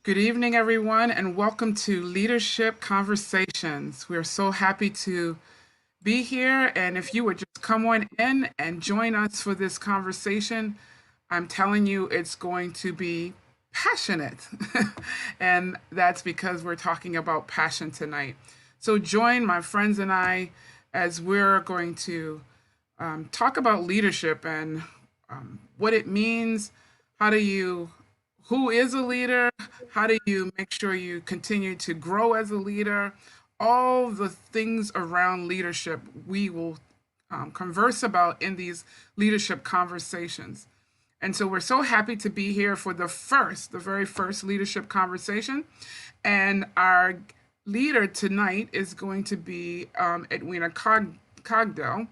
Good evening, everyone, and welcome to Leadership Conversations. We're so happy to be here. And if you would just come on in and join us for this conversation, I'm telling you, it's going to be passionate. And that's because we're talking about passion tonight. So join my friends and I as we're going to talk about leadership and what it means. How do you, who is a leader? How do you make sure you continue to grow as a leader? All the things around leadership we will converse about in these leadership conversations. And so we're so happy to be here for the very first leadership conversation. And our leader tonight is going to be Edwina Cogdell.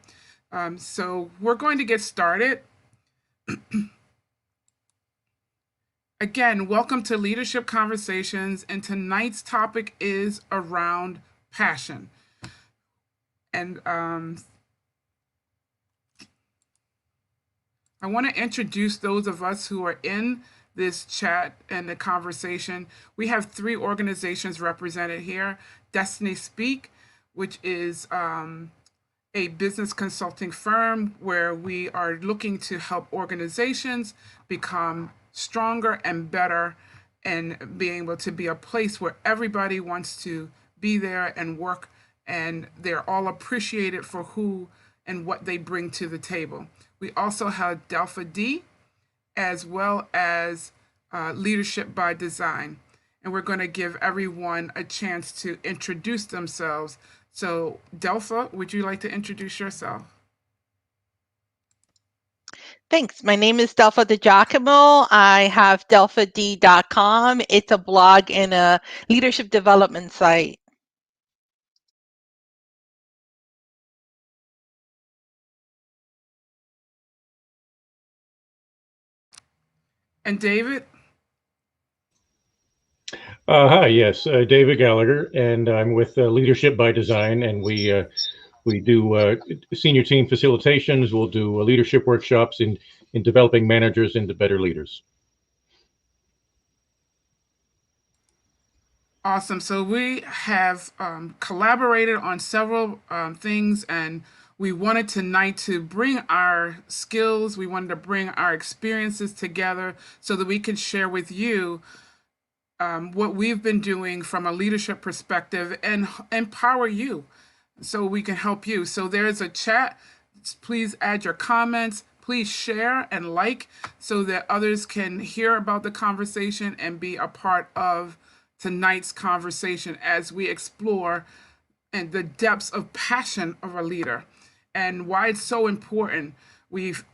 So we're going to get started. Again, welcome to Leadership Conversations. And tonight's topic is around passion. And I want to introduce those of us who are in this chat and the conversation. We have three organizations represented here. DestinySpeak, which is a business consulting firm where we are looking to help organizations become stronger and better and being able to be a place where everybody wants to be there and work and they're all appreciated for who and what they bring to the table. We also have Delpha D as well as Leadership by Design. And we're going to give everyone a chance to introduce themselves. So, Delpha, would you like to introduce yourself? Thanks. My name is Delpha DiGiacomo. I have delphad.com. It's a blog and a leadership development site. And David? Hi, yes, David Gallagher, and I'm with Leadership by Design, and we do senior team facilitations. We'll do leadership workshops in developing managers into better leaders. Awesome. So we have collaborated on several things, and we wanted tonight to bring our skills, we wanted to bring our experiences together so that we could share with you what we've been doing from a leadership perspective and empower you so we can help you. So there's a chat. Please add your comments. Please share and like so that others can hear about the conversation and be a part of tonight's conversation as we explore and the depths of passion of a leader and why it's so important. We've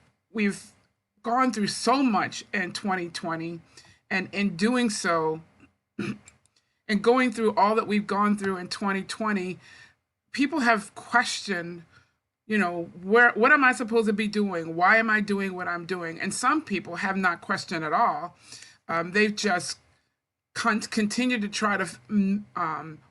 gone through so much in 2020, and in doing so, and going through all that we've gone through in 2020, people have questioned, what am I supposed to be doing? Why am I doing what I'm doing? And some people have not questioned at all. They've just continue to try to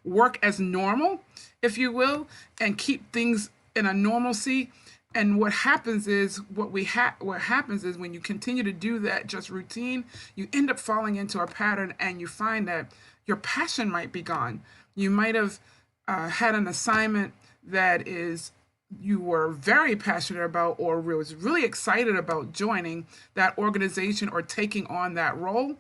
work as normal, if you will, and keep things in a normalcy. And what happens is what happens is when you continue to do that just routine, you end up falling into a pattern, and you find that your passion might be gone. You might have had an assignment that is you were very passionate about or was really excited about joining that organization or taking on that role,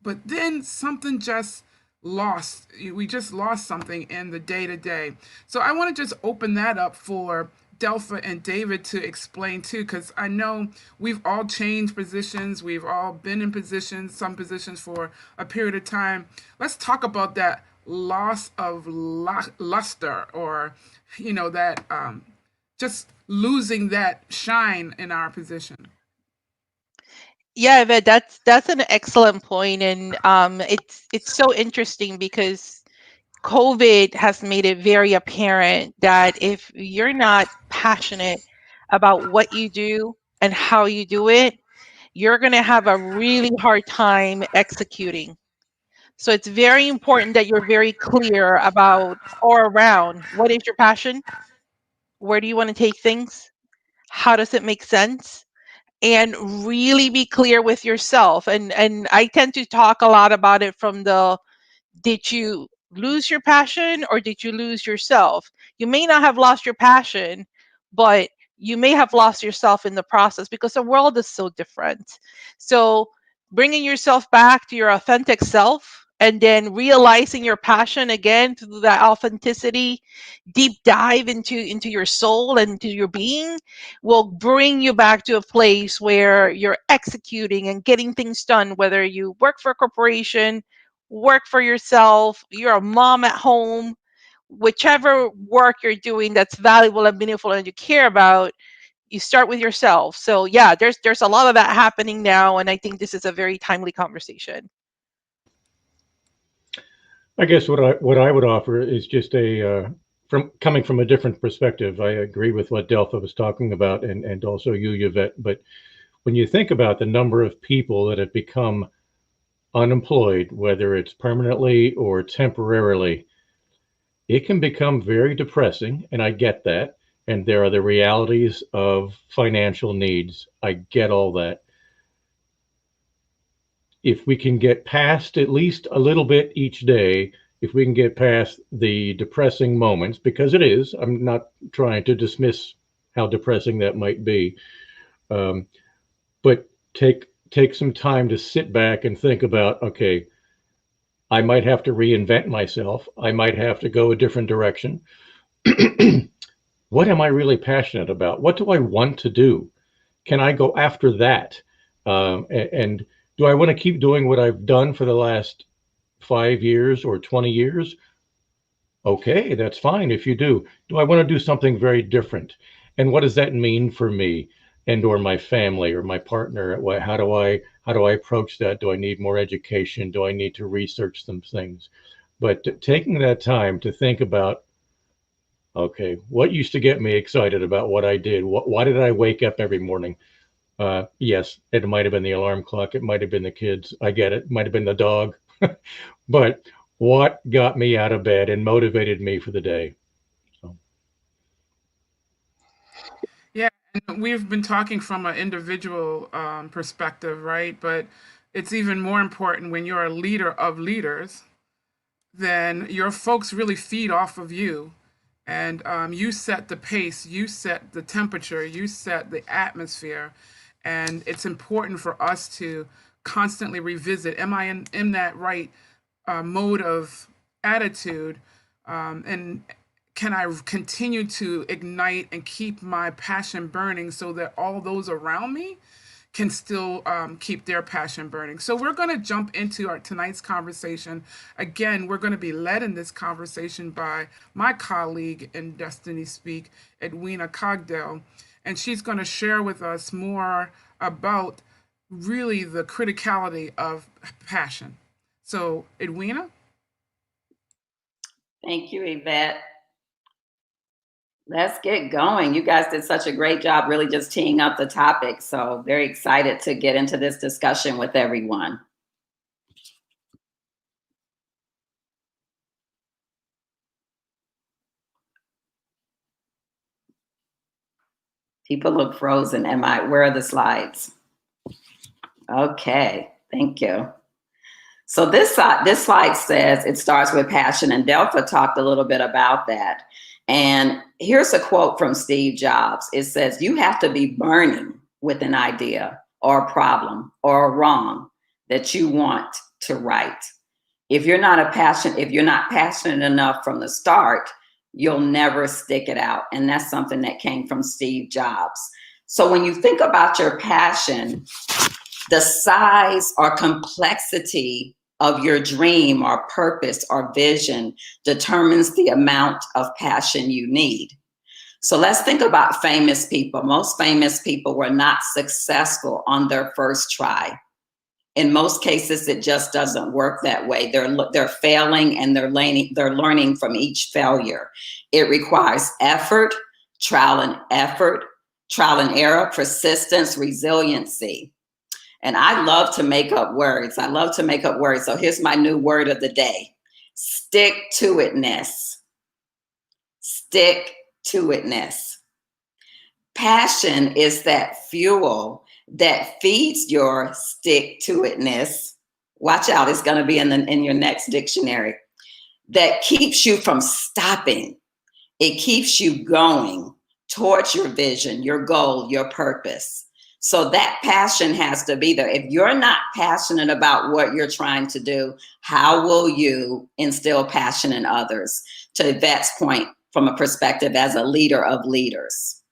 but then something just lost. We just lost something in the day to day. So I want to just open that up for Delpha and David to explain too, because I know we've all changed positions. We've all been in positions, some positions for a period of time. Let's talk about that loss of luster, or that just losing that shine in our position. Yeah, Yvette, that's an excellent point, and it's so interesting because COVID has made it very apparent that if you're not passionate about what you do and how you do it, you're going to have a really hard time executing. So it's very important that you're very clear about or around what is your passion, where do you want to take things, how does it make sense, and really be clear with yourself. And I tend to talk a lot about it from the, did you lose your passion or did you lose yourself? You may not have lost your passion, but you may have lost yourself in the process, because the world is so different. So bringing yourself back to your authentic self, and then realizing your passion again through that authenticity, deep dive into your soul and into your being, will bring you back to a place where you're executing and getting things done, whether you work for a corporation, work for yourself, you're a mom at home, whichever work you're doing that's valuable and meaningful and you care about, you start with yourself. So yeah, there's a lot of that happening now, and I think this is a very timely conversation. I guess what I would offer is just from coming from a different perspective. I agree with what Delpha was talking about, and also you, Yvette. But when you think about the number of people that have become unemployed, whether it's permanently or temporarily, it can become very depressing, and I get that. And there are the realities of financial needs. I get all that. If we can get past at least a little bit each day, if we can get past the depressing moments, because it is, I'm not trying to dismiss how depressing that might be, but take some time to sit back and think about, okay, I might have to reinvent myself. I might have to go a different direction. What am I really passionate about? What do I want to do? Can I go after that? And do I want to keep doing what I've done for the last 5 years or 20 years? Okay, that's fine if you do. Do I want to do something very different? And what does that mean for me and or my family or my partner? How do I approach that? Do I need more education? Do I need to research some things? But taking that time to think about, okay, what used to get me excited about what I did? Why did I wake up every morning? Yes, it might have been the alarm clock. It might have been the kids. I get it. It might have been the dog. But what got me out of bed and motivated me for the day? So, Yeah, and we've been talking from an individual perspective, right? But it's even more important when you're a leader of leaders, then your folks really feed off of you. And you set the pace, you set the temperature, you set the atmosphere. And it's important for us to constantly revisit, am I in that right mode of attitude? And can I continue to ignite and keep my passion burning so that all those around me can still keep their passion burning? So we're going to jump into our tonight's conversation. Again, we're going to be led in this conversation by my colleague in DestinySpeak, Edwina Cogdell, and she's going to share with us more about really the criticality of passion. So, Edwina? Thank you, Yvette. Let's get going. You guys did such a great job really just teeing up the topic. So very excited to get into this discussion with everyone. People look frozen. Where are the slides? Okay, thank you. So this slide says it starts with passion, and Delpha talked a little bit about that. And here's a quote from Steve Jobs. It says, you have to be burning with an idea or a problem or a wrong that you want to right. If you're not passionate enough from the start, you'll never stick it out. And that's something that came from Steve Jobs. So when you think about your passion, the size or complexity of your dream or purpose or vision determines the amount of passion you need. So let's think about famous people. Most famous people were not successful on their first try. In most cases, it just doesn't work that way. They're failing and they're learning from each failure. It requires effort, trial and error, persistence, resiliency. And I love to make up words. So here's my new word of the day. Stick-to-itness. Stick-to-itness. Passion is that fuel that feeds your stick-to-itness. Watch out, it's going to be in your next dictionary. That keeps you from stopping. It keeps you going towards your vision, your goal, your purpose. So that passion has to be there. If you're not passionate about what you're trying to do, how will you instill passion in others? To Yvette's point, from a perspective as a leader of leaders.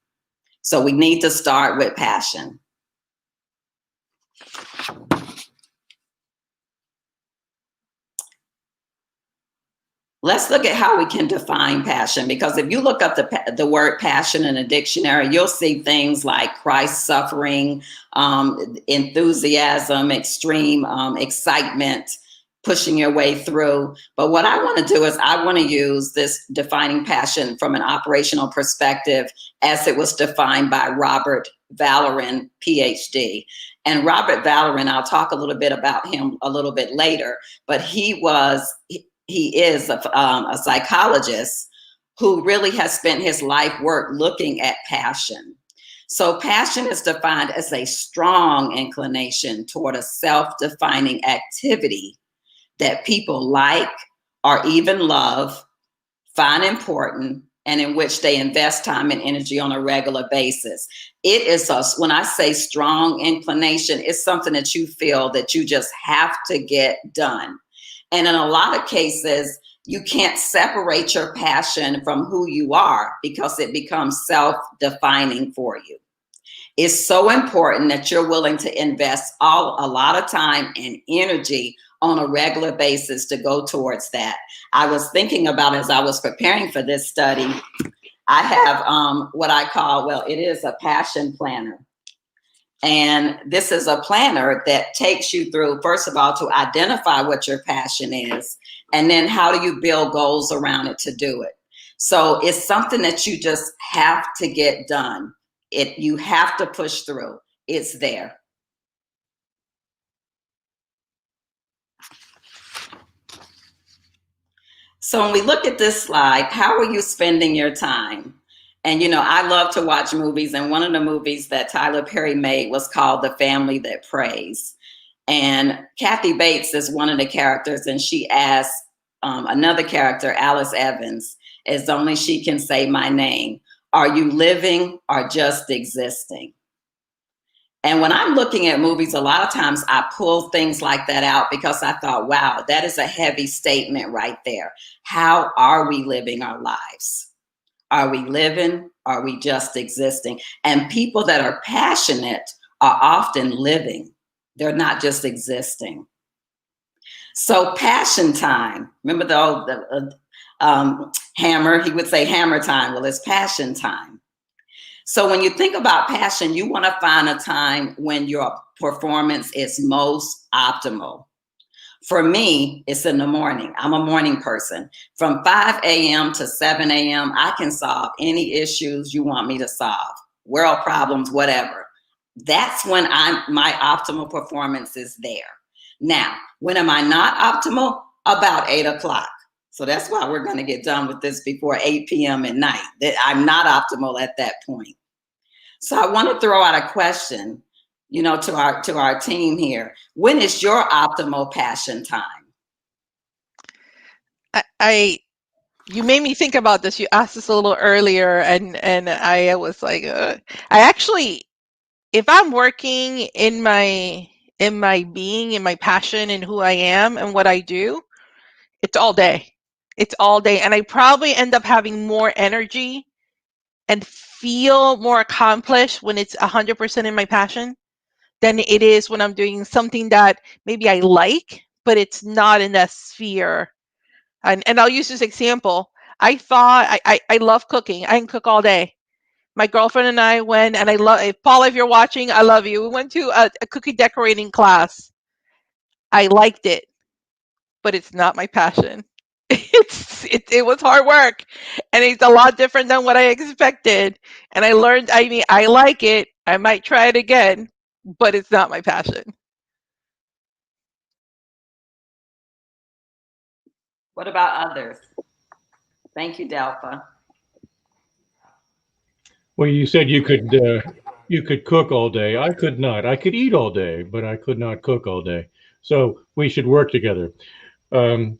So we need to start with passion. Let's look at how we can define passion, because if you look up the word passion in a dictionary, you'll see things like Christ suffering, enthusiasm, extreme excitement, pushing your way through. But what I want to do is I want to use this defining passion from an operational perspective as it was defined by Robert Valorin, PhD. And Robert Valorin, I'll talk a little bit about him a little bit later, but he is a psychologist who really has spent his life work looking at passion. So passion is defined as a strong inclination toward a self-defining activity that people like or even love, find important, and in which they invest time and energy on a regular basis. It is when I say strong inclination, it's something that you feel that you just have to get done. And in a lot of cases, you can't separate your passion from who you are because it becomes self-defining for you. It's so important that you're willing to invest a lot of time and energy on a regular basis to go towards that. I was thinking about, as I was preparing for this study, I have what I call, well, it is a passion planner. And this is a planner that takes you through, first of all, to identify what your passion is, and then how do you build goals around it to do it. So it's something that you just have to get done. You have to push through. It's there. So when we look at this slide, how are you spending your time? And, you know, I love to watch movies. And one of the movies that Tyler Perry made was called The Family That Prays. And Kathy Bates is one of the characters. And she asks another character, Alice Evans, as only she can say my name, are you living or just existing? And when I'm looking at movies, a lot of times I pull things like that out because I thought, wow, that is a heavy statement right there. How are we living our lives? Are we living? Are we just existing? And people that are passionate are often living. They're not just existing. So passion time. Remember the old Hammer? He would say hammer time. Well, it's passion time. So when you think about passion, you want to find a time when your performance is most optimal. For me, it's in the morning. I'm a morning person. From 5 a.m. to 7 a.m., I can solve any issues you want me to solve, world problems, whatever. That's when my optimal performance is there. Now, when am I not optimal? About 8 o'clock. So that's why we're going to get done with this before 8 p.m. at night. I'm not optimal at that point. So I want to throw out a question, you know, to our team here. When is your optimal passion time? You made me think about this. You asked this a little earlier, and I was like, I actually, if I'm working in my being, in my passion, and who I am and what I do, it's all day. It's all day, and I probably end up having more energy and feel more accomplished when it's 100% in my passion than it is when I'm doing something that maybe I like, but it's not in that sphere. And I'll use this example. I thought I love cooking. I can cook all day. My girlfriend and I went, and I love, Paula, if you're watching, I love you. We went to a cookie decorating class. I liked it, but it's not my passion. It was hard work, and it's a lot different than what I expected. And I learned, I mean, I like it. I might try it again, but it's not my passion. What about others? Thank you, Delpha. Well, you said you could You could cook all day. I could not. I could eat all day, but I could not cook all day. So we should work together. Um,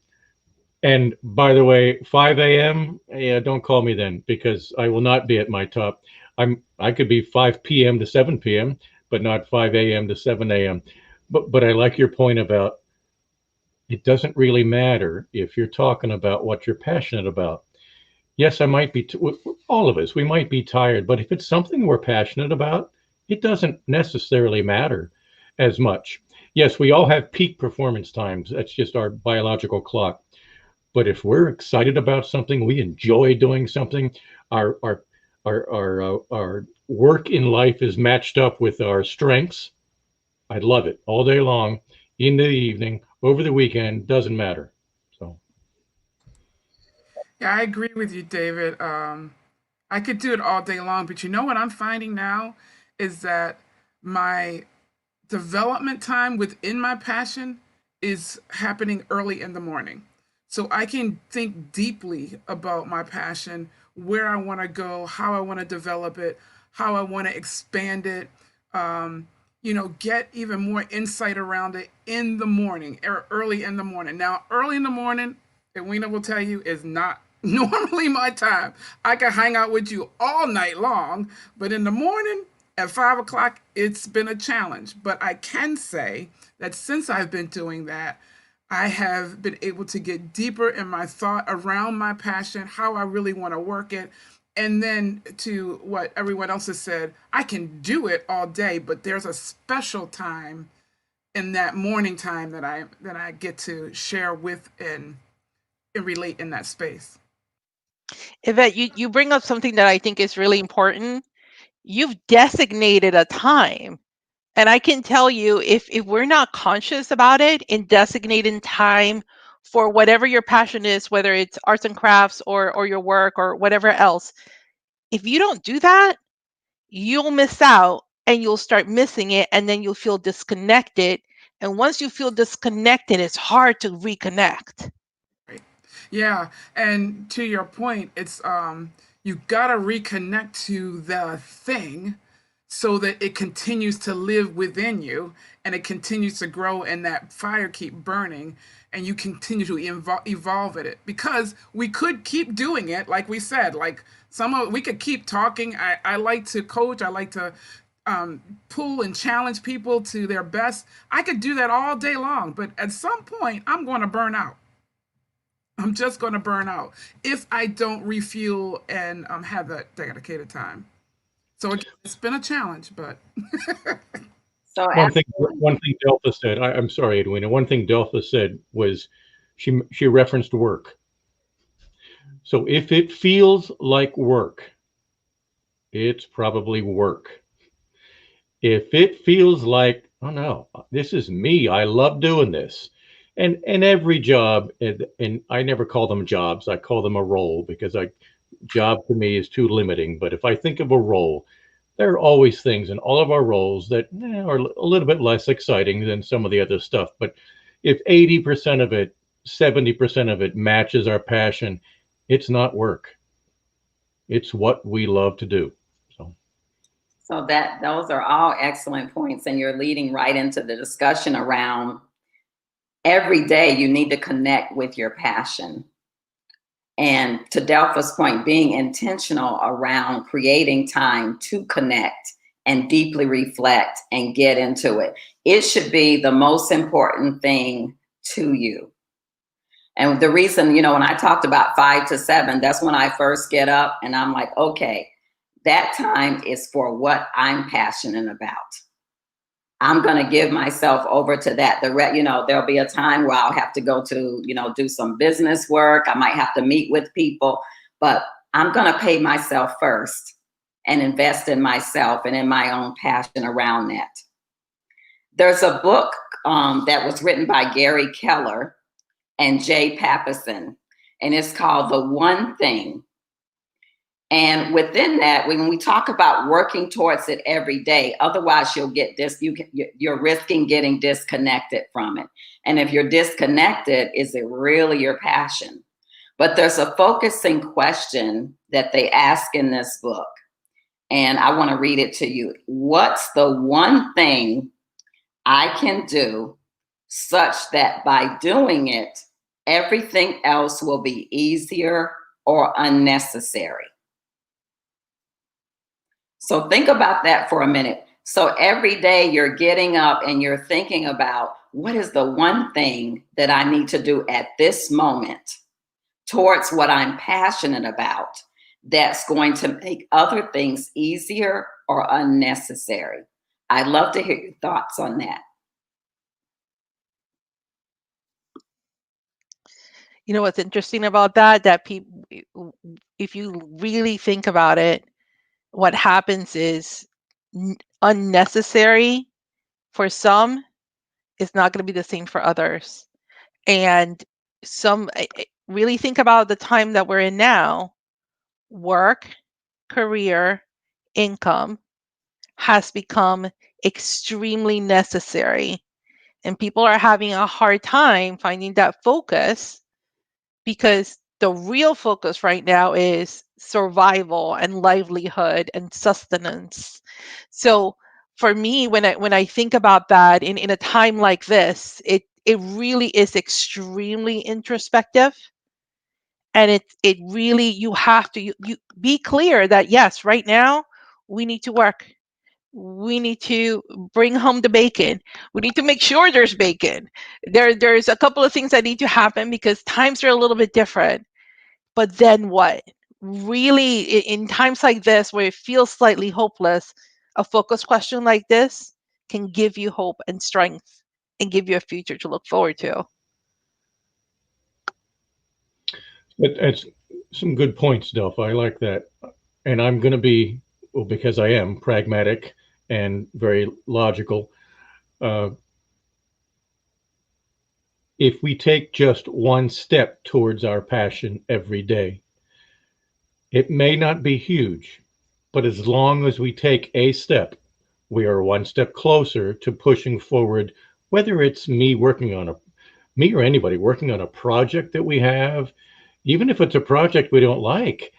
and by the way, 5 a.m. Yeah, don't call me then because I will not be at my top. I could be 5 p.m. to 7 p.m., but not 5 a.m. to 7 a.m. But I like your point about it doesn't really matter if you're talking about what you're passionate about. Yes, I might be, all of us, we might be tired, but if it's something we're passionate about, it doesn't necessarily matter as much. Yes, we all have peak performance times. That's just our biological clock. But if we're excited about something, we enjoy doing something, our our work in life is matched up with our strengths. I love it all day long, into the evening, over the weekend, doesn't matter. So Yeah, I agree with you, David. I could do it all day long, but you know what I'm finding now is that my development time within my passion is happening early in the morning. So I can think deeply about my passion, where I want to go, how I want to develop it, how I want to expand it, get even more insight around it in the morning, or early in the morning. Now, early in the morning, Edwina will tell you, is not normally my time. I can hang out with you all night long, but in the morning, at 5 o'clock, it's been a challenge. But I can say that since I've been doing that, I have been able to get deeper in my thought around my passion, how I really want to work it. And then to what everyone else has said, I can do it all day, but there's a special time in that morning time that I get to share with and relate in that space. Yvette, you bring up something that I think is really important. You've designated a time. And I can tell you, if we're not conscious about it in designating time for whatever your passion is, whether it's arts and crafts or your work or whatever else, if you don't do that, you'll miss out and you'll start missing it, and then you'll feel disconnected. And once you feel disconnected, it's hard to reconnect. Right. Yeah, and to your point, it's you gotta reconnect to the thing so that it continues to live within you and it continues to grow and that fire keep burning and you continue to evolve at it because we could keep doing it like we said like we could keep talking. I like to coach. I like to pull and challenge people to their best. I could do that all day long, but at some point I'm going to burn out. I'm just going to burn out if I don't refuel and have that dedicated time. So again, it's been a challenge, but So one thing Delpha said. I'm sorry, Edwina. One thing Delpha said was she referenced work. So if it feels like work, it's probably work. If it feels like, oh no, this is me. I love doing this. And every job, and I never call them jobs. I call them a role because job to me is too limiting. But if I think of a role, there are always things in all of our roles that are a little bit less exciting than some of the other stuff. But if 80% of it, 70% of it matches our passion, it's not work. It's what we love to do. So those are all excellent points, and you're leading right into the discussion around every day you need to connect with your passion. And to Delpha's point, being intentional around creating time to connect and deeply reflect and get into it. It should be the most important thing to you. And the reason, when I talked about 5 to 7, that's when I first get up and I'm like, okay, that time is for what I'm passionate about. I'm going to give myself over to that. There'll be a time where I'll have to go to, do some business work. I might have to meet with people, but I'm going to pay myself first and invest in myself and in my own passion around that. There's a book that was written by Gary Keller and Jay Papasan, and it's called The One Thing. And within that, when we talk about working towards it every day, otherwise you're risking getting disconnected from it. And if you're disconnected, is it really your passion? But there's a focusing question that they ask in this book. And I want to read it to you. What's the one thing I can do such that by doing it, everything else will be easier or unnecessary? So think about that for a minute. So every day you're getting up and you're thinking about, what is the one thing that I need to do at this moment towards what I'm passionate about that's going to make other things easier or unnecessary? I'd love to hear your thoughts on that. You know what's interesting about that? That people, if you really think about it, what happens is unnecessary for some is not going to be the same for others. And some really think about the time that we're in now. Work, career, income has become extremely necessary. And people are having a hard time finding that focus, because the real focus right now is survival and livelihood and sustenance. So for me, when I think about that in a time like this, it really is extremely introspective. And it really, you have to you be clear that yes, right now we need to work. We need to bring home the bacon. We need to make sure there's bacon. There's a couple of things that need to happen because times are a little bit different. But then what? Really, in times like this where it feels slightly hopeless, a focus question like this can give you hope and strength and give you a future to look forward to. That's some good points, Delphi. I like that. And I'm going to be, well, because I am pragmatic and very logical. Uh, if we take just one step towards our passion every day, it may not be huge, but as long as we take a step, we are one step closer to pushing forward, whether it's me or anybody working on a project that we have, even if it's a project we don't like,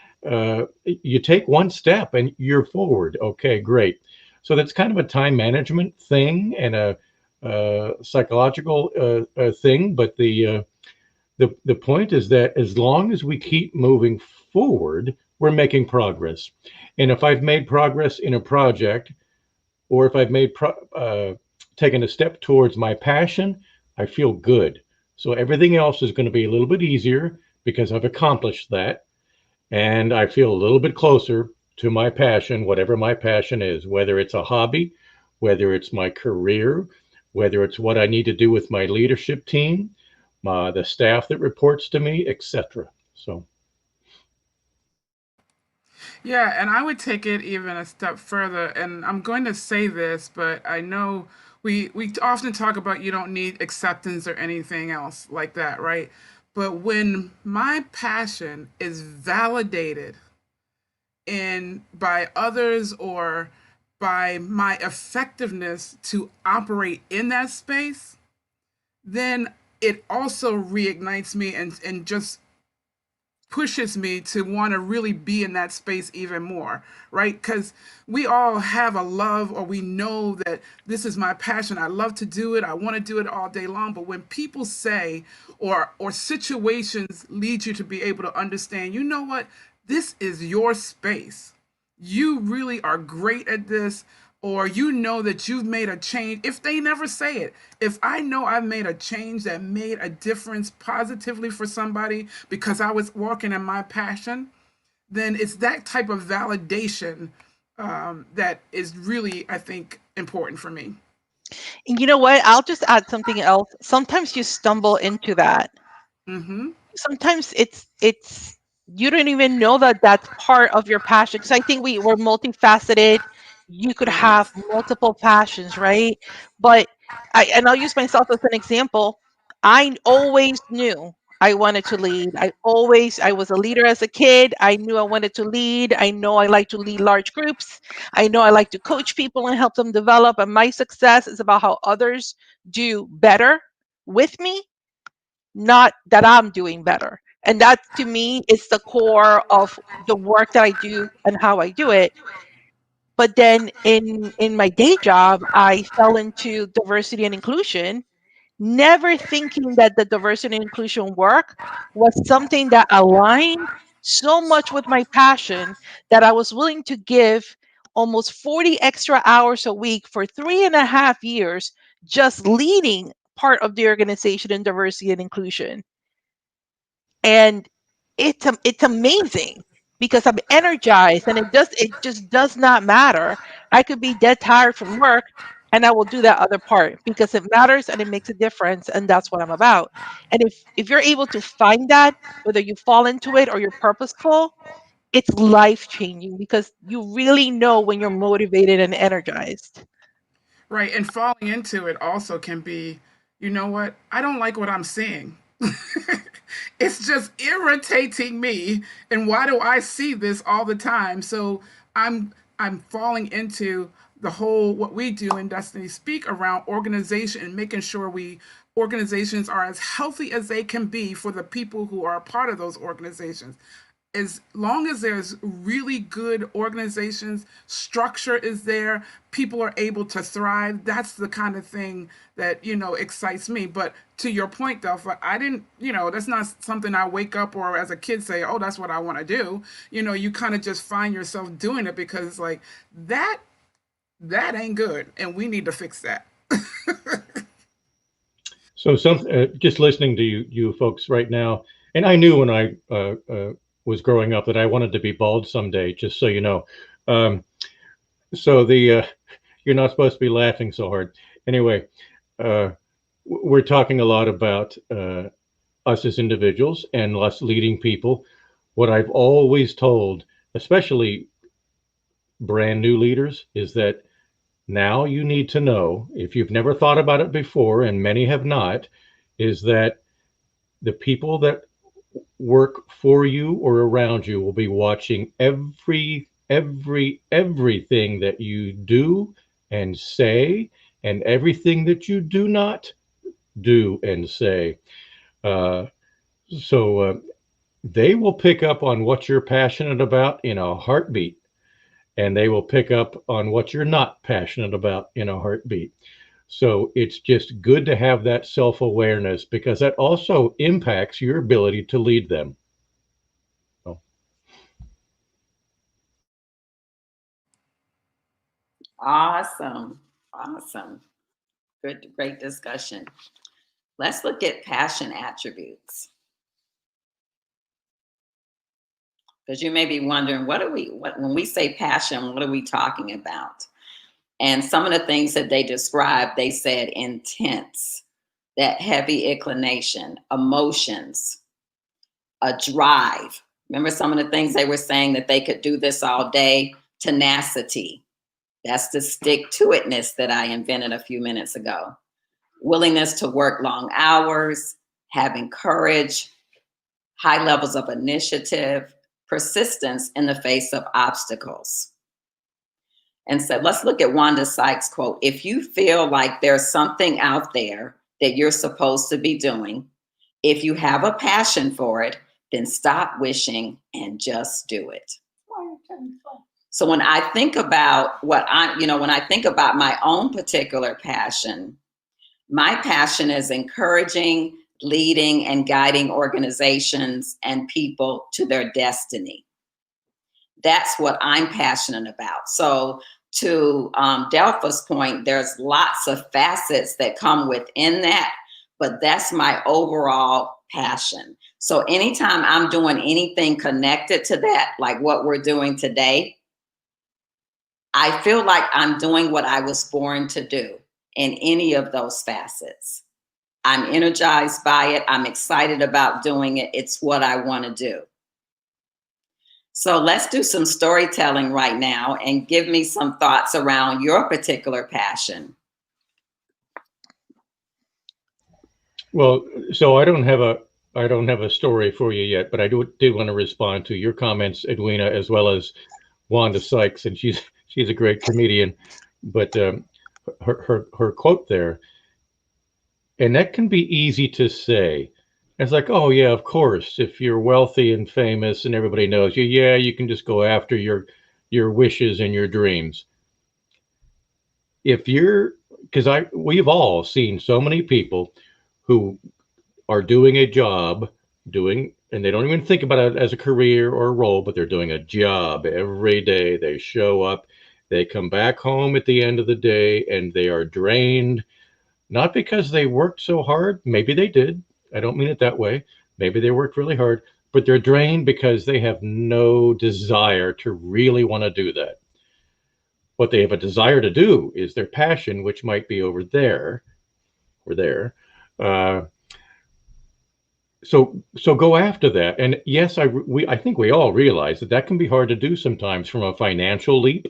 you take one step and you're forward. Okay, great. So that's kind of a time management thing and a psychological thing. But the point is that as long as we keep moving forward, we're making progress. And if I've made progress in a project, or if I've taken a step towards my passion, I feel good. So everything else is going to be a little bit easier because I've accomplished that. And I feel a little bit closer to my passion, whatever my passion is, whether it's a hobby, whether it's my career, whether it's what I need to do with my leadership team, the staff that reports to me, etc. So, Yeah, and I would take it even a step further. And I'm going to say this, but I know we often talk about you don't need acceptance or anything else like that, right? But when my passion is validated in by others or by my effectiveness to operate in that space, then it also reignites me and just pushes me to want to really be in that space even more, right? Because we all have a love, or we know that this is my passion. I love to do it. I want to do it all day long. But when people say, or situations lead you to be able to understand, you know what? This is your space. You really are great at this, or you know that you've made a change. If they never say it, if I know I've made a change that made a difference positively for somebody because I was walking in my passion, then it's that type of validation that is really, I think, important for me. And you know what? I'll just add something else. Sometimes you stumble into that. Mm-hmm. Sometimes it's you don't even know that that's part of your passion, because I think we're multifaceted. You could have Yes. multiple passions, right? But I'll use myself as an example. I always knew I wanted to lead. I was a leader as a kid. I knew I wanted to lead. I know I like to lead large groups. I know I like to coach people and help them develop, and my success is about how others do better with me, not that I'm doing better. And that to me is the core of the work that I do and how I do it. But then in my day job, I fell into diversity and inclusion, never thinking that the diversity and inclusion work was something that aligned so much with my passion that I was willing to give almost 40 extra hours a week for 3.5 years, just leading part of the organization in diversity and inclusion. And it's amazing because I'm energized, and it just does not matter. I could be dead tired from work, and I will do that other part because it matters and it makes a difference, and that's what I'm about. And if you're able to find that, whether you fall into it or you're purposeful, it's life changing because you really know when you're motivated and energized. Right. And falling into it also can be, you know what? I don't like what I'm seeing. It's just irritating me. And why do I see this all the time? So I'm falling into the whole what we do in Destiny Speak around organization and making sure we organizations are as healthy as they can be for the people who are a part of those organizations. As long as there's really good organizations, structure is there, people are able to thrive. That's the kind of thing that, excites me. But to your point, Delpha, I didn't, that's not something I wake up or as a kid say, oh, that's what I want to do. You kind of just find yourself doing it because it's like that that ain't good and we need to fix that. So just listening to you folks right now, and I knew when I was growing up that I wanted to be bald someday, just so you know. Um, so you're not supposed to be laughing so hard. Anyway, we're talking a lot about us as individuals and us leading people. What I've always told, especially brand new leaders, is that now you need to know, if you've never thought about it before, and many have not, is that the people that work for you or around you will be watching everything that you do and say, and everything that you do not do and say. Uh, so they will pick up on what you're passionate about in a heartbeat, and they will pick up on what you're not passionate about in a heartbeat. So it's just good to have that self-awareness because that also impacts your ability to lead them. So. Awesome. Awesome. Good, great discussion. Let's look at passion attributes. Because you may be wondering, when we say passion, what are we talking about? And some of the things that they described, they said intense, that heavy inclination, emotions, a drive. Remember some of the things they were saying that they could do this all day? Tenacity. That's the stick to itness that I invented a few minutes ago. Willingness to work long hours, having courage, high levels of initiative, persistence in the face of obstacles. And so let's look at Wanda Sykes' quote. If you feel like there's something out there that you're supposed to be doing, if you have a passion for it, then stop wishing and just do it. So when I think about when I think about my own particular passion, my passion is encouraging, leading, and guiding organizations and people to their destiny. That's what I'm passionate about. So to Delpha's point, there's lots of facets that come within that, but that's my overall passion. So anytime I'm doing anything connected to that, like what we're doing today, I feel like I'm doing what I was born to do in any of those facets. I'm energized by it. I'm excited about doing it. It's what I want to do. So let's do some storytelling right now and give me some thoughts around your particular passion. Well, so I don't have a story for you yet, but I do want to respond to your comments, Edwina, as well as Wanda Sykes, and she's a great comedian. But her quote there, and that can be easy to say. It's like, oh yeah, of course, if you're wealthy and famous and everybody knows you, yeah, you can just go after your your wishes and your dreams. If you're, because we've all seen so many people who are doing a job, and they don't even think about it as a career or a role, but they're doing a job every day. They show up, they come back home at the end of the day, and they are drained, not because they worked so hard. Maybe they did. I don't mean it that way. Maybe they worked really hard, but they're drained because they have no desire to really want to do that. What they have a desire to do is their passion, which might be over there or there. Uh, so go after that. And yes, I think we all realize that that can be hard to do sometimes from a financial leap.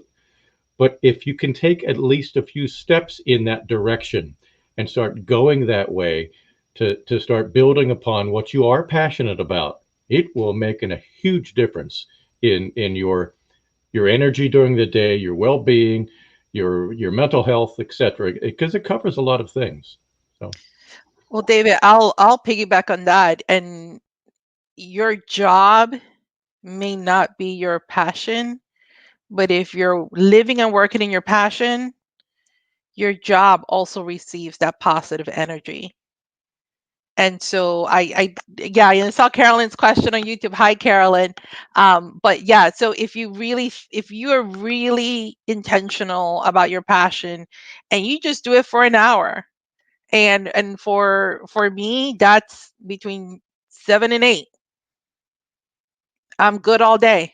But if you can take at least a few steps in that direction and start going that way to start building upon what you are passionate about, it will make a huge difference in your energy during the day, your well-being, your mental health, etc. Because it covers a lot of things. So. Well, David, I'll piggyback on that. And your job may not be your passion, but if you're living and working in your passion, your job also receives that positive energy. And so yeah, I saw Carolyn's question on YouTube. Hi, Carolyn. But yeah, so if you are really intentional about your passion and you just do it for an hour, and for me, that's between 7 and 8. I'm good all day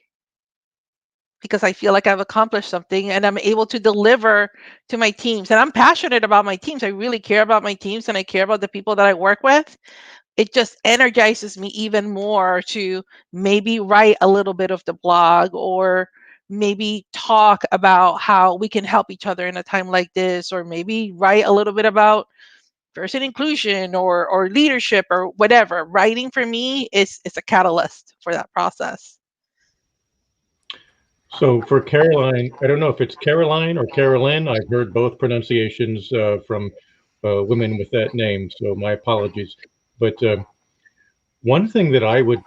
because I feel like I've accomplished something and I'm able to deliver to my teams. And I'm passionate about my teams. I really care about my teams and I care about the people that I work with. It just energizes me even more to maybe write a little bit of the blog, or maybe talk about how we can help each other in a time like this, or maybe write a little bit about diversity and inclusion or leadership or whatever. Writing for me is a catalyst for that process. So for Caroline, I don't know if it's Caroline or Carolyn. I've heard both pronunciations from women with that name, so my apologies. But one thing that I would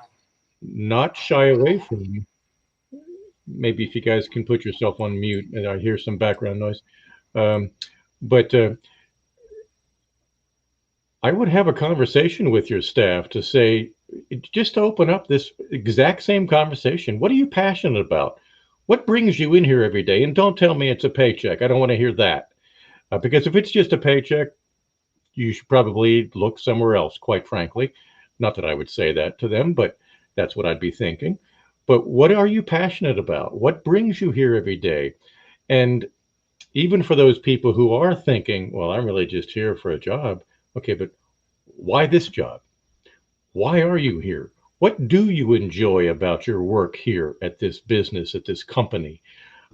not shy away from, maybe if you guys can put yourself on mute, and I hear some background noise, um, but I would have a conversation with your staff to say, just to open up this exact same conversation. What are you passionate about? What brings you in here every day? And don't tell me it's a paycheck. I don't want to hear that. Because if it's just a paycheck, you should probably look somewhere else, quite frankly. Not that I would say that to them, but that's what I'd be thinking. But what are you passionate about? What brings you here every day? And even for those people who are thinking, well, I'm really just here for a job. Okay, but why this job? Why are you here? What do you enjoy about your work here at this business, at this company?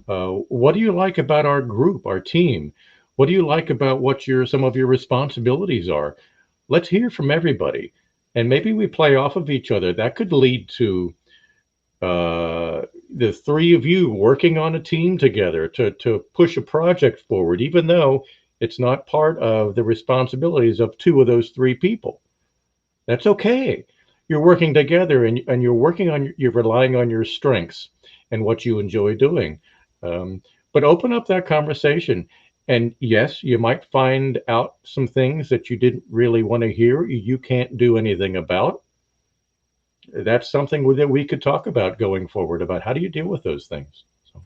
What do you like about our group, our team? What do you like about what some of your responsibilities are? Let's hear from everybody. And maybe we play off of each other. That could lead to the three of you working on a team together to push a project forward, even though it's not part of the responsibilities of two of those three people. That's okay. You're working together and you're relying on your strengths and what you enjoy doing. But open up that conversation. And yes, you might find out some things that you didn't really want to hear, you can't do anything about. That's something that we could talk about going forward, about how do you deal with those things. So.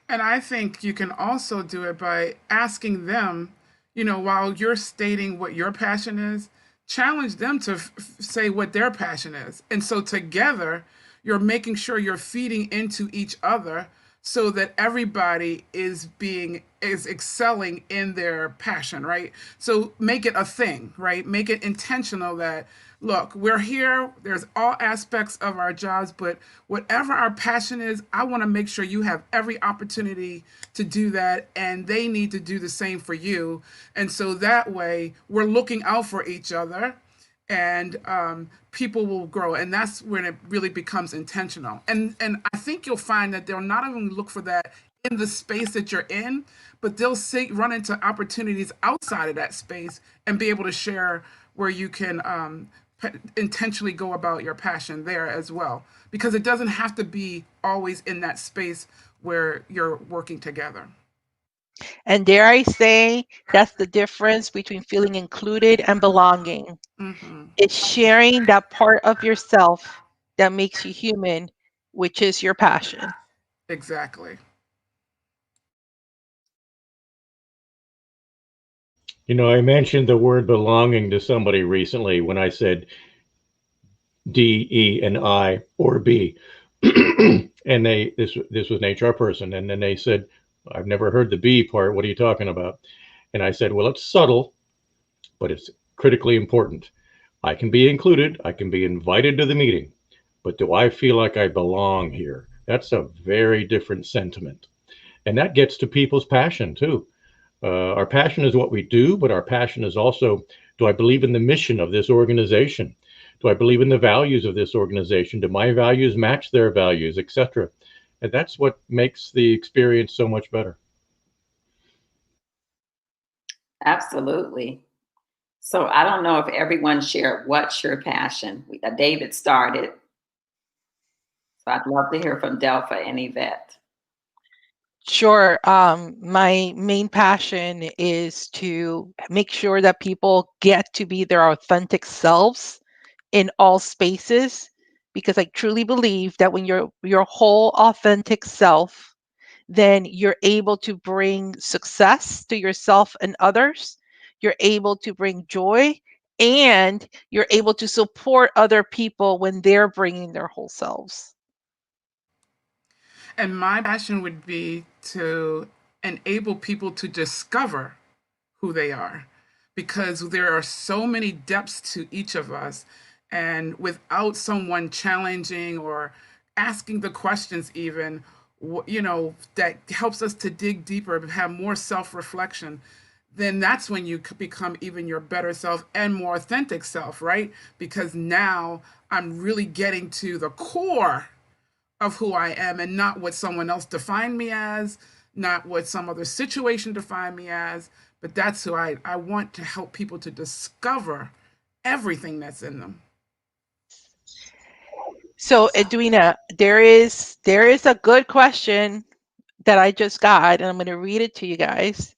And I think you can also do it by asking them, while you're stating what your passion is, challenge them to say what their passion is. And so together, you're making sure you're feeding into each other so that everybody is excelling in their passion, right? So make it a thing, right? Make it intentional that, look, we're here, there's all aspects of our jobs, but whatever our passion is, I want to make sure you have every opportunity to do that, and they need to do the same for you. And so that way we're looking out for each other, and people will grow, and that's when it really becomes intentional. And I think you'll find that they'll not only look for that in the space that you're in, but they'll run into opportunities outside of that space and be able to share where you can intentionally go about your passion there as well, because it doesn't have to be always in that space where you're working together. And dare I say, that's the difference between feeling included and belonging. Mm-hmm. It's sharing that part of yourself that makes you human, which is your passion. Exactly. You know, I mentioned the word belonging to somebody recently when I said D, E, and I or B. And this was an HR person, and then they said, I've never heard the B part. What are you talking about? And I said, well, it's subtle, but it's critically important. I can be included, I can be invited to the meeting, but do I feel like I belong here? That's a very different sentiment. And that gets to people's passion too. Our passion is what we do, but our passion is also, do I believe in the mission of this organization? Do I believe in the values of this organization? Do my values match their values, etc.? And that's what makes the experience so much better. Absolutely. So I don't know if everyone shared what's your passion. David started. So I'd love to hear from Delpha and Yvette. Sure. My main passion is to make sure that people get to be their authentic selves in all spaces, because I truly believe that when you're your whole authentic self, then you're able to bring success to yourself and others. You're able to bring joy, and you're able to support other people when they're bringing their whole selves. And my passion would be to enable people to discover who they are, because there are so many depths to each of us. And without someone challenging or asking the questions, even, that helps us to dig deeper, have more self reflection, then that's when you could become even your better self and more authentic self, right? Because now I'm really getting to the core of who I am and not what someone else defined me as, not what some other situation defined me as, but that's who I want to help people to discover everything that's in them. So, Edwina, there is a good question that I just got, and I'm going to read it to you guys.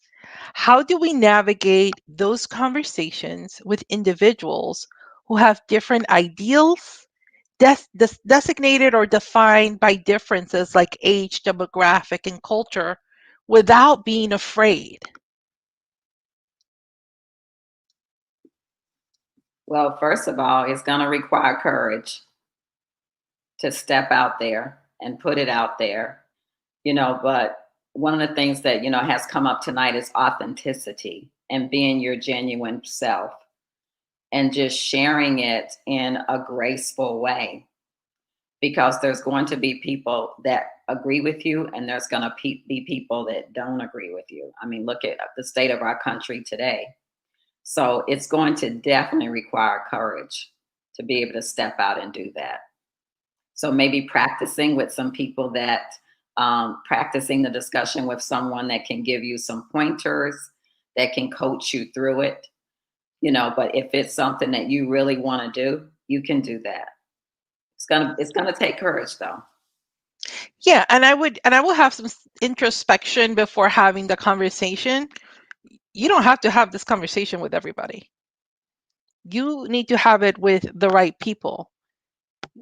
How do we navigate those conversations with individuals who have different ideals, designated or defined by differences like age, demographic, and culture, without being afraid? Well, first of all, it's going to require courage to step out there and put it out there, but one of the things that, has come up tonight is authenticity and being your genuine self and just sharing it in a graceful way, because there's going to be people that agree with you and there's going to be people that don't agree with you. I mean, look at the state of our country today. So it's going to definitely require courage to be able to step out and do that. So maybe practicing with some people that, practicing the discussion with someone that can give you some pointers, that can coach you through it, but if it's something that you really want to do, you can do that. It's gonna take courage though. Yeah, and I will have some introspection before having the conversation. You don't have to have this conversation with everybody. You need to have it with the right people.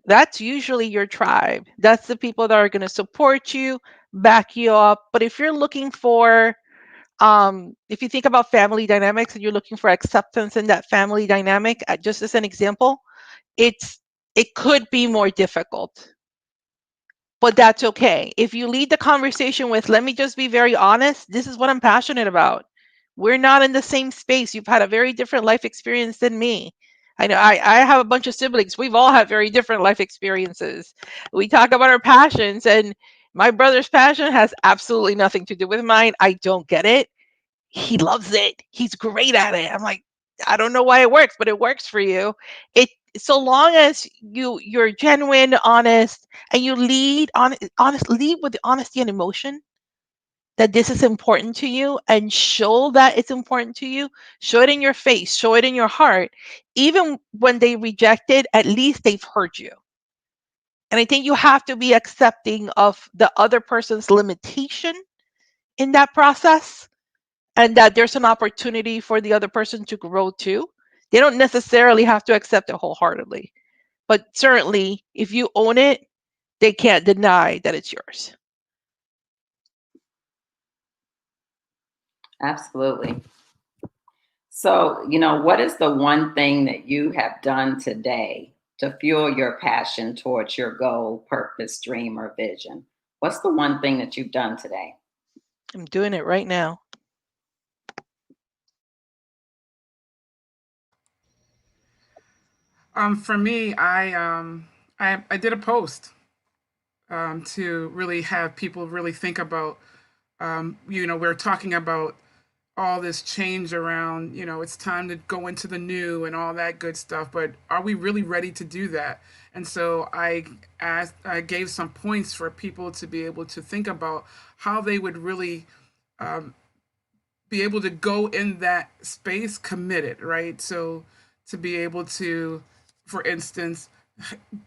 That's usually your tribe. That's the people that are going to support you, back you up. But if you're looking for, if you think about family dynamics and you're looking for acceptance in that family dynamic, just as an example, it could be more difficult. But that's okay. If you lead the conversation with, let me just be very honest, this is what I'm passionate about. We're not in the same space. You've had a very different life experience than me. I know I have a bunch of siblings. We've all had very different life experiences. We talk about our passions, and my brother's passion has absolutely nothing to do with mine. I don't get it. He loves it. He's great at it. I'm like, I don't know why it works, but it works for you. It So long as you're genuine, honest, and you lead with honesty and emotion, that this is important to you and show that it's important to you. Show it in your face, show it in your heart. Even when they reject it, at least they've heard you. And I think you have to be accepting of the other person's limitation in that process, and that there's an opportunity for the other person to grow too. They don't necessarily have to accept it wholeheartedly, but certainly if you own it, they can't deny that it's yours. Absolutely. So, what is the one thing that you have done today to fuel your passion towards your goal, purpose, dream, or vision? What's the one thing that you've done today? I'm doing it right now. For me, I did a post to really have people really think about, we're talking about all this change around, it's time to go into the new and all that good stuff, but are we really ready to do that? And so I gave some points for people to be able to think about how they would really be able to go in that space committed, right? So to be able to, for instance,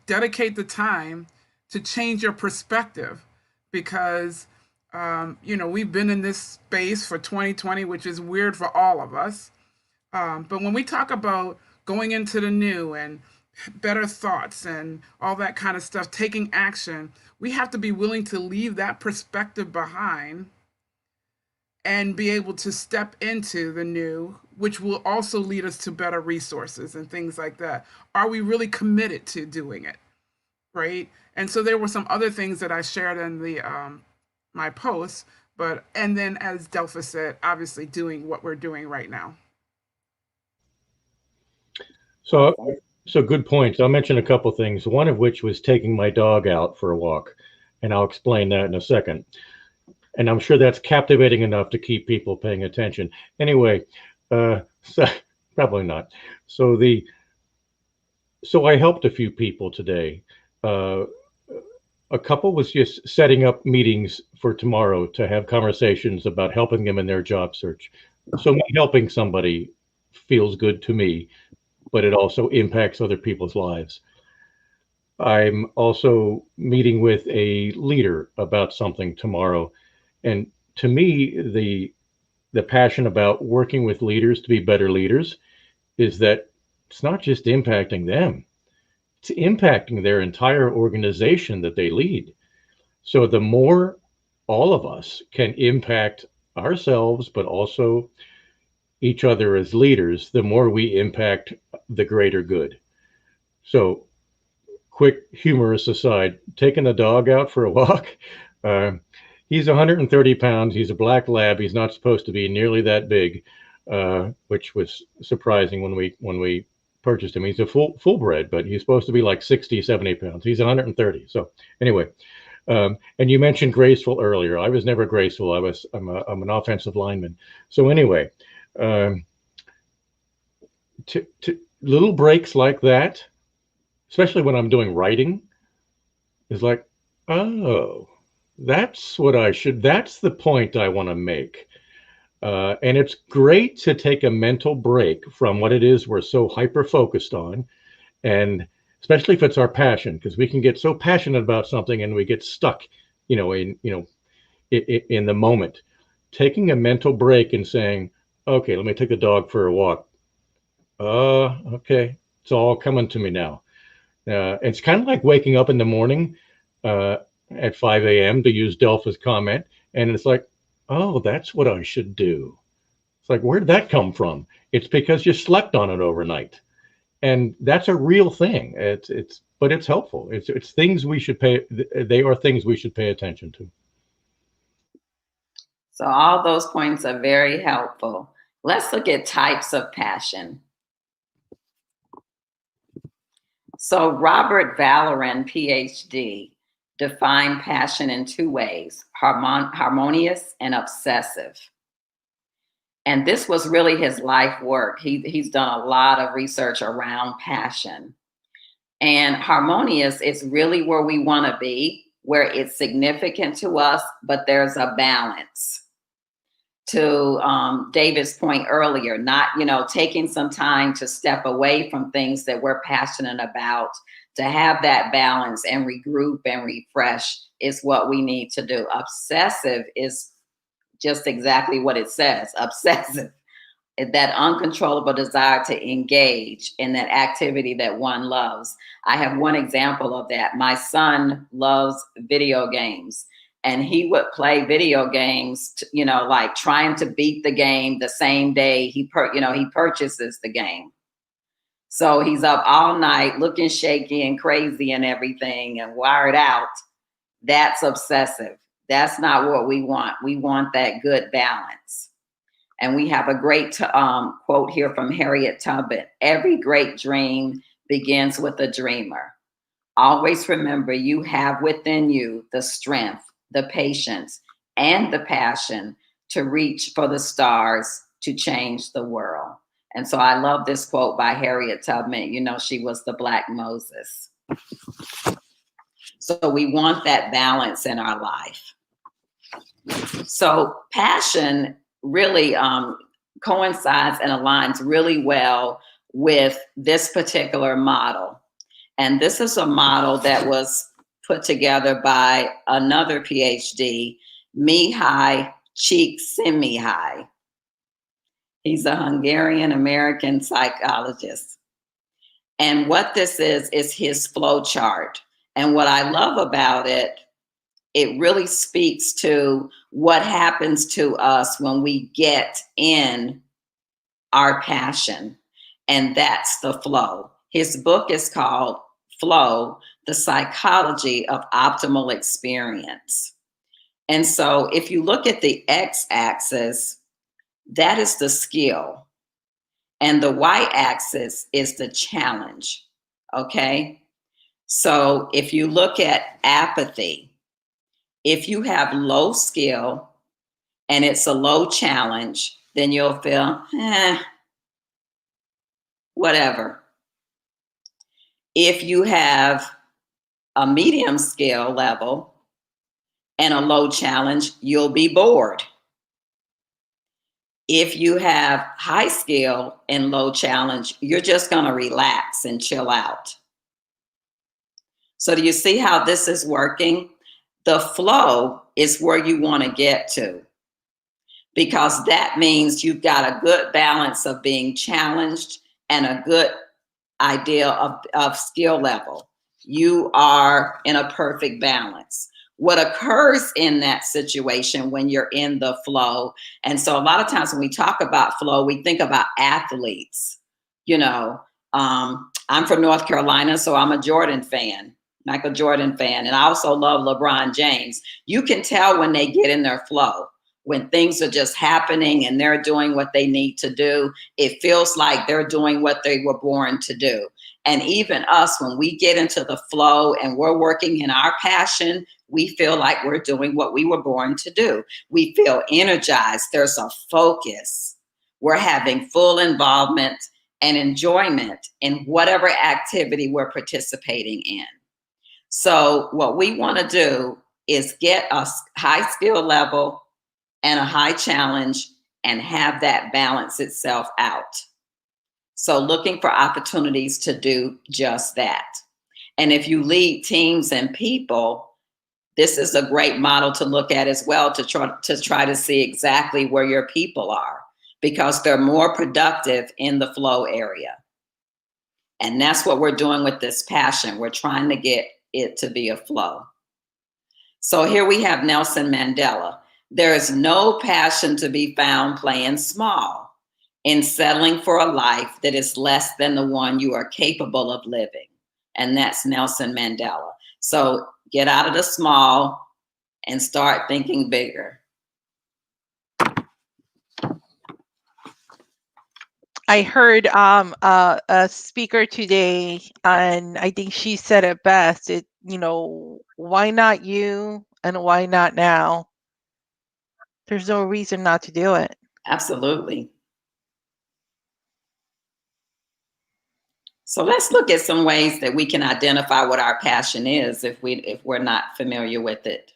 dedicate the time to change your perspective, because we've been in this space for 2020, which is weird for all of us. But when we talk about going into the new and better thoughts and all that kind of stuff, taking action, we have to be willing to leave that perspective behind and be able to step into the new, which will also lead us to better resources and things like that. Are we really committed to doing it? Right. And so there were some other things that I shared in the my posts, and then as Delpha said, obviously doing what we're doing right now. So good points. I'll mention a couple things, one of which was taking my dog out for a walk, and I'll explain that in a second. And I'm sure that's captivating enough to keep people paying attention. Anyway, so probably not. So I helped a few people today. A couple was just setting up meetings for tomorrow to have conversations about helping them in their job search. So me helping somebody feels good to me, but it also impacts other people's lives. I'm also meeting with a leader about something tomorrow. And to me, the passion about working with leaders to be better leaders is that it's not just impacting them, it's impacting their entire organization that they lead. So the more all of us can impact ourselves, but also each other as leaders, the more we impact the greater good. So quick humorous aside, taking the dog out for a walk, he's 130 pounds. He's a black lab. He's not supposed to be nearly that big, which was surprising when we purchased him. He's a full bred, but he's supposed to be like 60, 70 pounds. He's 130. So anyway, and you mentioned graceful earlier. I was never graceful. I'm an offensive lineman. So anyway, little breaks like that, especially when I'm doing writing, is like, oh, that's the point I want to make. And it's great to take a mental break from what it is we're so hyper focused on. And especially if it's our passion, because we can get so passionate about something and we get stuck, in the moment. Taking a mental break and saying, okay, let me take the dog for a walk. Okay, it's all coming to me now. It's kind of like waking up in the morning at 5 a.m. to use Delpha's comment. And it's like, oh, that's what I should do. It's like, where did that come from? It's because you slept on it overnight. And that's a real thing. But it's helpful. It's things they are things we should pay attention to. So all those points are very helpful. Let's look at types of passion. So Robert Valoran, PhD, defined passion in two ways: harmonious and obsessive. And this was really his life work. He's done a lot of research around passion. And harmonious is really where we want to be. where it's significant to us, but there's a balance. To David's point earlier, not, taking some time to step away from things that we're passionate about, to have that balance and regroup and refresh is what we need to do. Obsessive is just exactly what it says, obsessive. That uncontrollable desire to engage in that activity that one loves. I have one example of that. My son loves video games, and he would play video games, like trying to beat the game the same day he purchases the game. So he's up all night looking shaky and crazy and everything and wired out. That's obsessive. That's not what we want. We want that good balance. And we have a great quote here from Harriet Tubman. Every great dream begins with a dreamer. Always remember, you have within you the strength, the patience, and the passion to reach for the stars to change the world. And so I love this quote by Harriet Tubman. She was the Black Moses. So we want that balance in our life. So passion really coincides and aligns really well with this particular model. And this is a model that was put together by another PhD, Mihai Csikszentmihalyi. He's a Hungarian-American psychologist. And what this is his flow chart. And what I love about it, it really speaks to what happens to us when we get in our passion. And that's the flow. His book is called Flow, The Psychology of Optimal Experience. And so if you look at the x-axis, that is the skill. And the y-axis is the challenge, okay? So if you look at apathy, if you have low skill and it's a low challenge, then you'll feel, whatever. If you have a medium skill level and a low challenge, you'll be bored. If you have high skill and low challenge, you're just going to relax and chill out. So do you see how this is working? The flow is where you want to get to, because that means you've got a good balance of being challenged and a good idea of skill level. You are in a perfect balance. What occurs in that situation when you're in the flow, and so a lot of times when we talk about flow, we think about athletes. I'm from North Carolina, so I'm a Jordan fan. Michael Jordan fan, and I also love LeBron James. You can tell when they get in their flow, when things are just happening and they're doing what they need to do. It feels like they're doing what they were born to do. And even us, when we get into the flow and we're working in our passion, we feel like we're doing what we were born to do. We feel energized. There's a focus. We're having full involvement and enjoyment in whatever activity we're participating in. So what we want to do is get a high skill level and a high challenge and have that balance itself out. So looking for opportunities to do just that. And if you lead teams and people, this is a great model to look at as well, to try to see exactly where your people are, because they're more productive in the flow area. And that's what we're doing with this passion. We're trying to get it to be a flow. So here we have Nelson Mandela. There is no passion to be found playing small, in settling for a life that is less than the one you are capable of living. And that's Nelson Mandela. So get out of the small and start thinking bigger. I heard a speaker today, and I think she said it best. Why not you and why not now? There's no reason not to do it. Absolutely. So let's look at some ways that we can identify what our passion is if we're not familiar with it.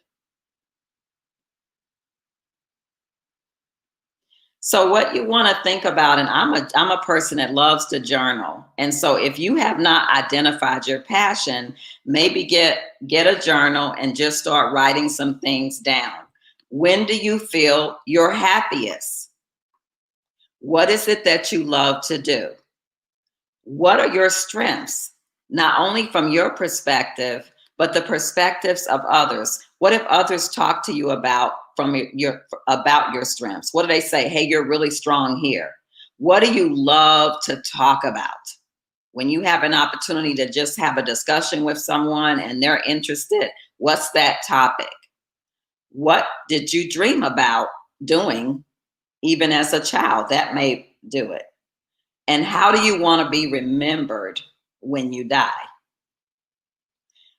So what you want to think about, and I'm a person that loves to journal. And so if you have not identified your passion, maybe get a journal and just start writing some things down. When do you feel your happiest? What is it that you love to do? What are your strengths? Not only from your perspective, but the perspectives of others. What if others talk to you about your strengths? What do they say? Hey, you're really strong here. What do you love to talk about? When you have an opportunity to just have a discussion with someone and they're interested, what's that topic? What did you dream about doing even as a child? That may do it. And how do you want to be remembered when you die?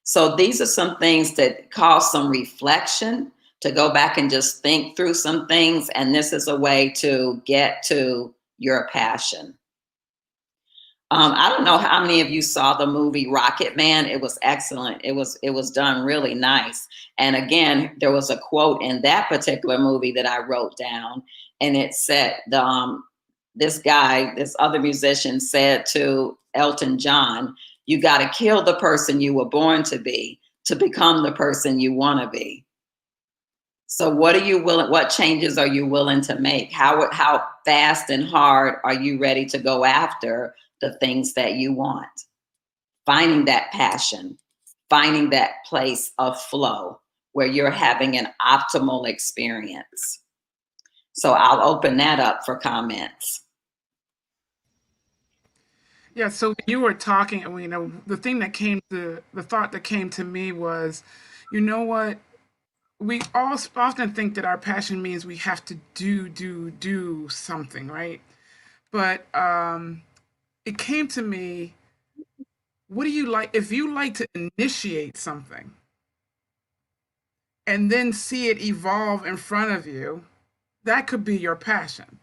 So these are some things that cause some reflection, to go back and just think through some things. And this is a way to get to your passion. I don't know how many of you saw the movie Rocket Man. It was excellent. It was done really nice. And again, there was a quote in that particular movie that I wrote down, and it said, this other musician said to Elton John, you got to kill the person you were born to be to become the person you want to be. So what changes are you willing to make? How fast and hard are you ready to go after the things that you want? Finding that passion, finding that place of flow where you're having an optimal experience. So I'll open that up for comments. Yeah, so when you were talking, the thought that came to me was, you know what? We all often think that our passion means we have to do something, right? But it came to me, what do you like? If you like to initiate something and then see it evolve in front of you, that could be your passion.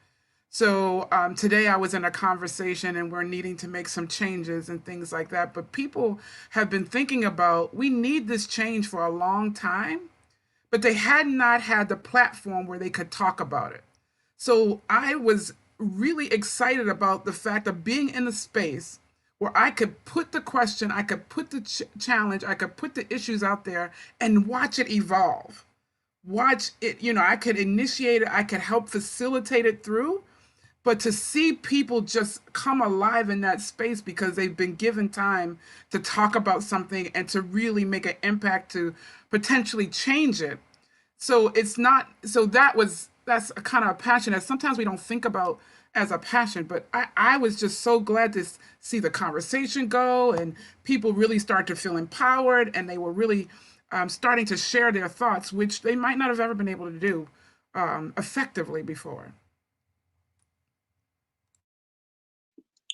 So today I was in a conversation and we're needing to make some changes and things like that. But people have been thinking about, we need this change for a long time, but they had not had the platform where they could talk about it. So I was really excited about the fact of being in a space where I could put the question, I could put the challenge, I could put the issues out there and watch it evolve. Watch it, I could initiate it, I could help facilitate it through. But to see people just come alive in that space because they've been given time to talk about something and to really make an impact to potentially change it. So that's a kind of a passion that sometimes we don't think about as a passion. But I was just so glad to see the conversation go and people really start to feel empowered, and they were really starting to share their thoughts, which they might not have ever been able to do effectively before.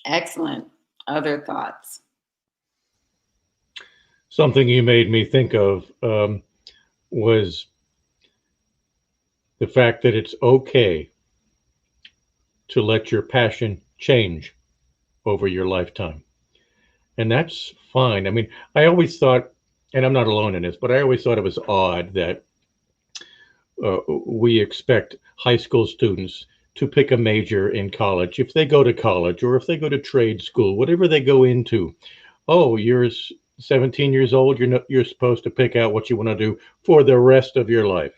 Excellent. Other thoughts? Something you made me think of was the fact that it's okay to let your passion change over your lifetime. And that's fine. I mean, I always thought, and I'm not alone in this, but I always thought it was odd that we expect high school students to pick a major in college. If they go to college or if they go to trade school, whatever they go into, oh, you're 17 years old, you're supposed to pick out what you want to do for the rest of your life.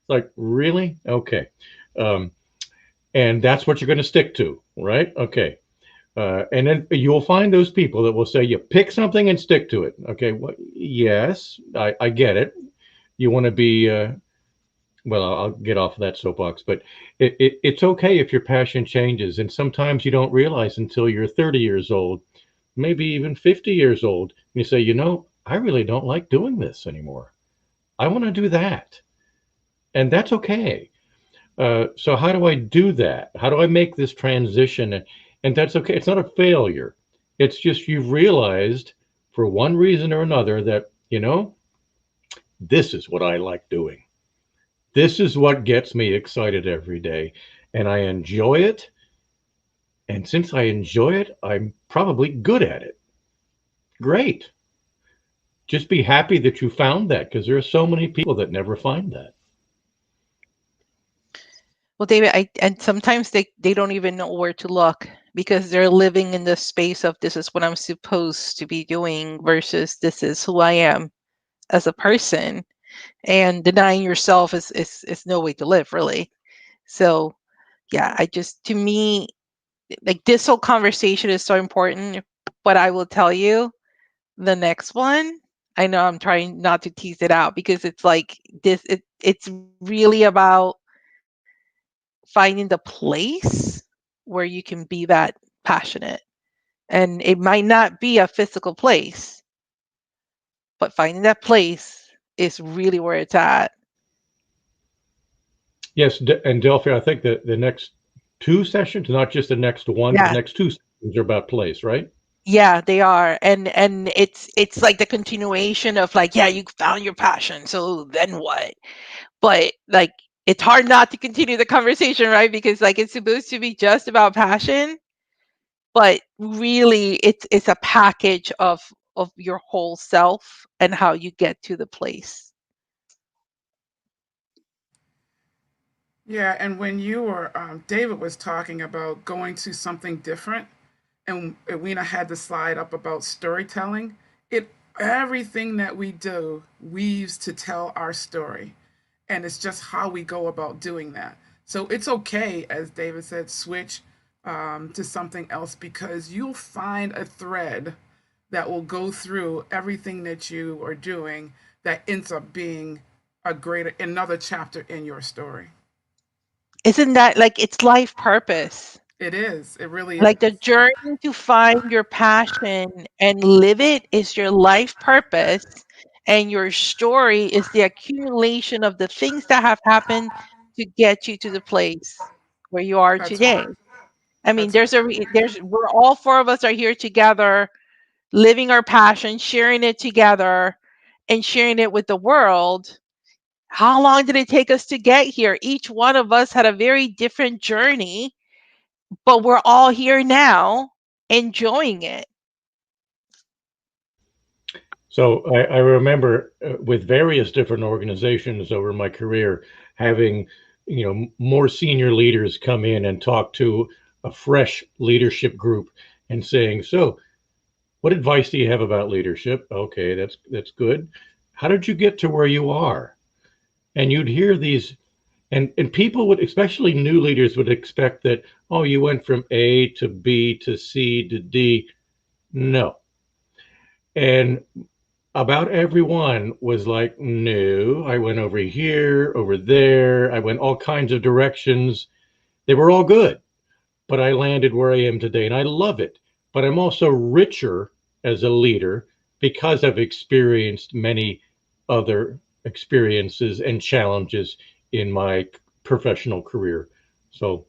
Like, really? Okay. And that's what you're going to stick to, right? Okay. And then you'll find those people that will say, you pick something and stick to it. Okay. Well, yes, I get it. You want to be, well, I'll get off of that soapbox, but it's okay if your passion changes. And sometimes you don't realize until you're 30 years old, maybe even 50 years old. And you say, I really don't like doing this anymore. I want to do that. And that's okay. So how do I do that? How do I make this transition? And that's okay. It's not a failure. It's just you've realized for one reason or another that, this is what I like doing. This is what gets me excited every day. And I enjoy it. And since I enjoy it, I'm probably good at it. great. Just be happy that you found that, because there are so many people that never find that. Well, David, and sometimes they don't even know where to look because they're living in the space of this is what I'm supposed to be doing versus this is who I am as a person, and denying yourself is no way to live, really. So yeah, to me, like, this whole conversation is so important, but I will tell you the next one. I know I'm trying not to tease it out because it's like it's really about finding the place where you can be that passionate. And it might not be a physical place, but finding that place is really where it's at. Yes, and Delphi, I think that the next two sessions, not just the next one, but the Yeah. next two sessions are about place, right? Yeah, they are. And it's like the continuation of like, yeah, you found your passion. So then what? But like it's hard not to continue the conversation, right? Because like it's supposed to be just about passion, but really it's a package of your whole self and how you get to the place. Yeah, and when you were, David was talking about going to something different, and Edwina had the slide up about storytelling. It Everything that we do weaves to tell our story, and it's just how we go about doing that. So it's okay, as David said, switch to something else because you'll find a thread that will go through everything that you are doing that ends up being another chapter in your story. Isn't that like it's life purpose? It is. It really is. Like the journey to find your passion and live it is your life purpose. And your story is the accumulation of the things that have happened to get you to the place where you are That's right. today. I mean, That's right. we're all four of us are here together, living our passion, sharing it together, and sharing it with the world. How long did it take us to get here? Each one of us had a very different journey, but we're all here now enjoying it. So I remember with various different organizations over my career having, more senior leaders come in and talk to a fresh leadership group and saying, "So, what advice do you have about leadership?" Okay, that's good. How did you get to where you are? And you'd hear these, and people would, especially new leaders, would expect that, oh, you went from A to B to C to D. No. And about everyone was like, no, I went over here, over there. I went all kinds of directions. They were all good, but I landed where I am today and I love it. But I'm also richer as a leader because I've experienced many other experiences and challenges in my professional career. So,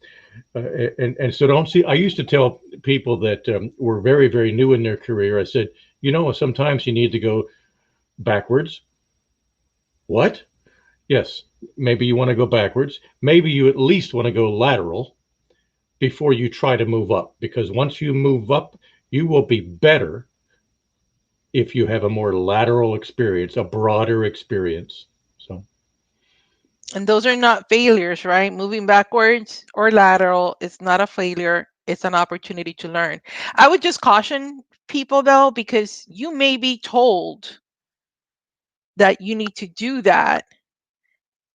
and so don't see, I used to tell people that were very, very new in their career, I said, sometimes you need to go backwards. What? Yes, maybe you want to go backwards. Maybe you at least want to go lateral before you try to move up, because once you move up, you will be better if you have a more lateral experience, a broader experience. So, And those are not failures, right? Moving backwards or lateral is not a failure. It's an opportunity to learn. I would just caution people though, because you may be told that you need to do that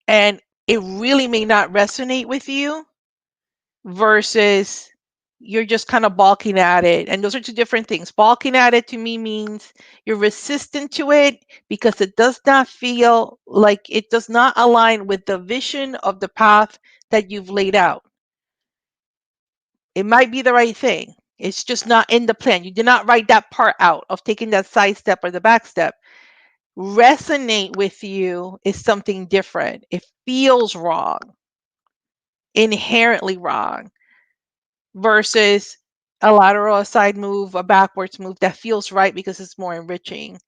and it really may not resonate with you versus you're just kind of balking at it. And those are two different things. Balking at it to me means you're resistant to it because it does not feel like it does not align with the vision of the path that you've laid out. It might be the right thing. It's just not in the plan. You did not write that part out of taking that side step or the back step. Resonate with you is something different. It feels wrong, inherently wrong, versus a lateral, a side move, a backwards move that feels right because it's more enriching.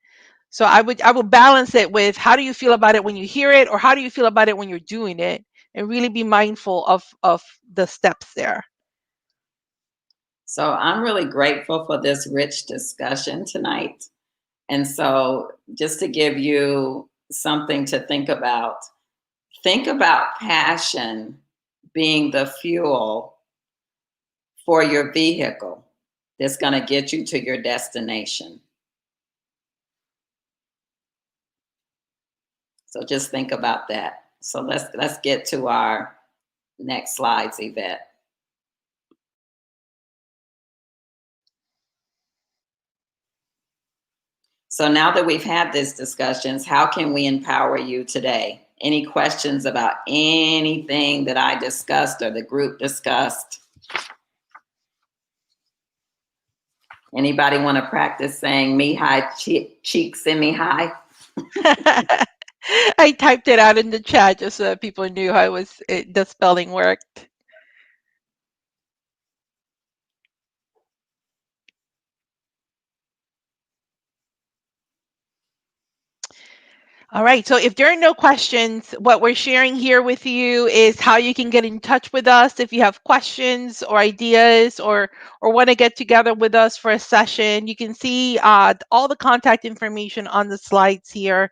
So I would balance it with how do you feel about it when you hear it, or how do you feel about it when you're doing it, and really be mindful of the steps there. So I'm really grateful for this rich discussion tonight. And so just to give you something to think about passion being the fuel for your vehicle that's going to get you to your destination. So just think about that. So let's get to our next slides, Yvette. So now that we've had these discussions, how can we empower you today? Any questions about anything that I discussed or the group discussed? Anybody want to practice saying me high, cheeks in me high? I typed it out in the chat just so that people knew how the spelling worked. All right, so if there are no questions, what we're sharing here with you is how you can get in touch with us if you have questions or ideas or want to get together with us for a session. You can see all the contact information on the slides here.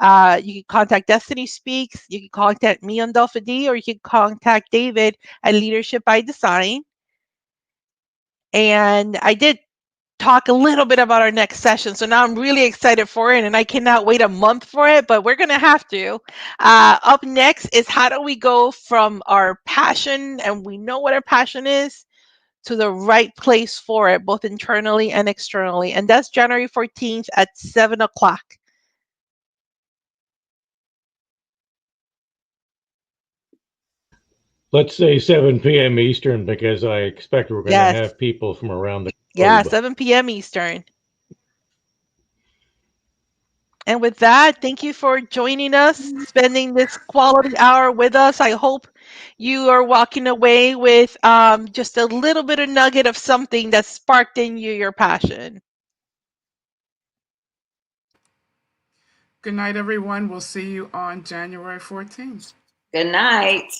You can contact DestinySpeak, you can contact me on Delpha D, or you can contact David at Leadership by Design. And I did talk a little bit about our next session. So now I'm really excited for it and I cannot wait a month for it, but we're going to have to. Up next is how do we go from our passion, and we know what our passion is, to the right place for it, both internally and externally. And that's January 14th at 7 o'clock. Let's say 7 p.m. Eastern, because I expect we're going to have people from around the globe. Yeah, 7 p.m. Eastern. And with that, thank you for joining us, spending this quality hour with us. I hope you are walking away with just a little bit of nugget of something that sparked in you your passion. Good night, everyone. We'll see you on January 14th. Good night.